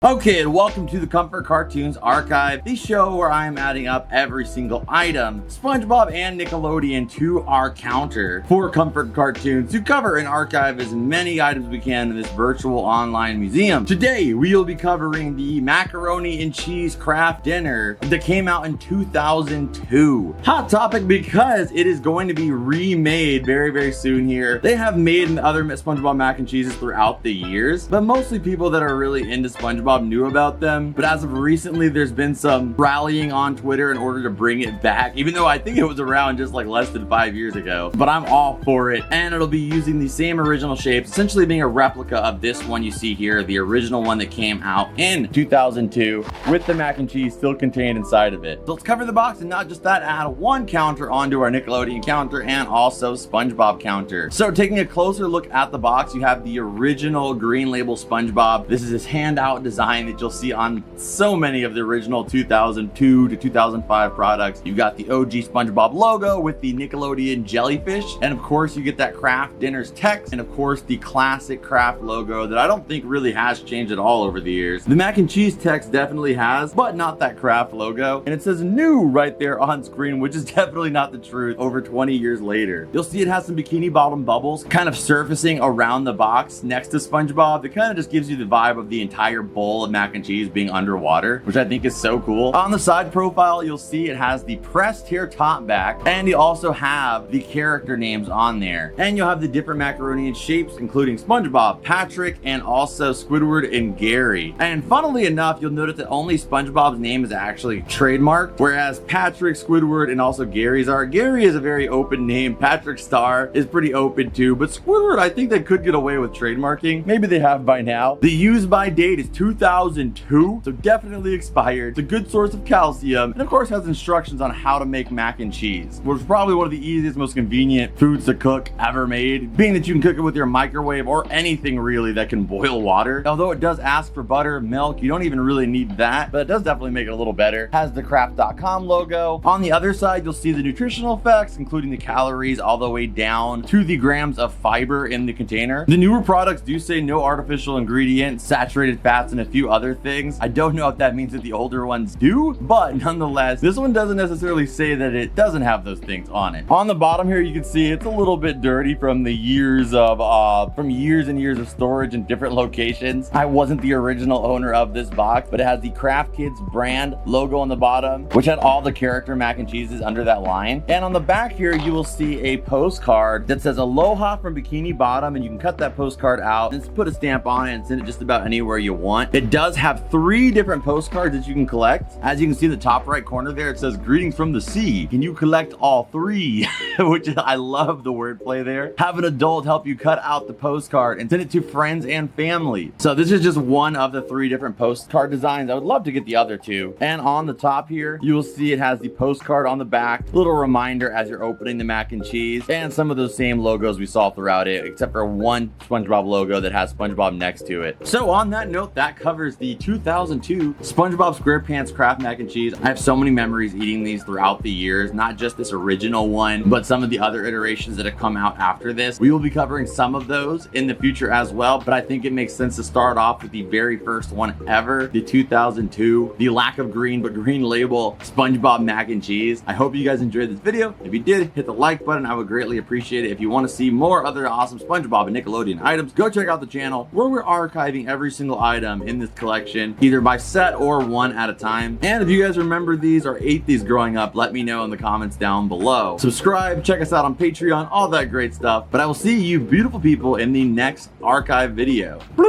Okay, and welcome to the Comfort Cartoons Archive, the show where I am adding up every single item, SpongeBob and Nickelodeon, to our counter for Comfort Cartoons to cover and archive as many items we can in this virtual online museum. Today, we'll be covering the macaroni and cheese Kraft dinner that came out in 2002. Hot topic because it is going to be remade very soon here. They have made other SpongeBob mac and cheeses throughout the years, but mostly people that are really into SpongeBob knew about them. But as of recently, there's been some rallying on Twitter in order to bring it back, even though I think it was around just like less than 5 years ago. But I'm all for it, and it'll be using the same original shapes, essentially being a replica of this one you see here, the original one that came out in 2002 with the mac and cheese still contained inside of it. So let's cover the box, and not just that, add one counter onto our Nickelodeon counter and also SpongeBob counter. So taking a closer look at the box, you have the original green label SpongeBob. This is his handout design that you'll see on so many of the original 2002 to 2005 products. You've got the OG SpongeBob logo with the Nickelodeon jellyfish, and of course you get that Kraft Dinners text, and of course the classic Kraft logo that I don't think really has changed at all over the years. The mac and cheese text definitely has, but not that Kraft logo, and it says new right there on screen, which is definitely not the truth over 20 years later. You'll see it has some bikini bottom bubbles kind of surfacing around the box next to SpongeBob. It kind of just gives you the vibe of the entire bowl of mac and cheese being underwater, which I think is so cool. On the side profile, you'll see it has the pressed here top back, and you also have the character names on there. And you'll have the different macaroni and shapes, including SpongeBob, Patrick, and also Squidward and Gary. And funnily enough, you'll notice that only SpongeBob's name is actually trademarked, whereas Patrick, Squidward, and also Gary's are. Gary is a very open name. Patrick's star is pretty open too, but Squidward, I think they could get away with trademarking. Maybe they have by now. The use by date is 2002, so definitely expired. It's a good source of calcium, and of course has instructions on how to make mac and cheese, which is probably one of the easiest, most convenient foods to cook ever made, being that you can cook it with your microwave or anything really that can boil water. Although it does ask for butter, milk, you don't even really need that, but it does definitely make it a little better. Has the Kraft.com logo. On the other side, you'll see the nutritional effects, including the calories all the way down to the grams of fiber in the container. The newer products do say no artificial ingredients, saturated fats, and a few other things. I don't know if that means that the older ones do, but nonetheless, this one doesn't necessarily say that it doesn't have those things on it. On the bottom here, you can see it's a little bit dirty from the years of years and years of storage in different locations. I wasn't the original owner of this box, but it has the Kraft Kids brand logo on the bottom, which had all the character mac and cheeses under that line. And on the back here, you will see a postcard that says Aloha from Bikini Bottom, and you can cut that postcard out and put a stamp on it and send it just about anywhere you want. It does have 3 different postcards that you can collect. As you can see in the top right corner there, it says greetings from the sea. Can you collect all 3? Which I love the wordplay there. Have an adult help you cut out the postcard and send it to friends and family. So this is just one of the 3 different postcard designs. I would love to get the other 2. And on the top here, you will see it has the postcard on the back, little reminder as you're opening the mac and cheese, and some of those same logos we saw throughout it, except for one SpongeBob logo that has SpongeBob next to it. So on that note, that covers the 2002 SpongeBob SquarePants Kraft mac and cheese. I have so many memories eating these throughout the years, not just this original one, but some of the other iterations that have come out after this. We will be covering some of those in the future as well, but I think it makes sense to start off with the very first one ever, the 2002, the lack of green but green label SpongeBob mac and cheese. I hope you guys enjoyed this video. If you did, hit the like button. I would greatly appreciate it. If you want to see more other awesome SpongeBob and Nickelodeon items, go check out the channel where we're archiving every single item in this collection, either by set or one at a time. And if you guys remember these or ate these growing up, let me know in the comments down below. Subscribe, check us out on Patreon, all that great stuff. But I will see you beautiful people in the next archive video. Bloop!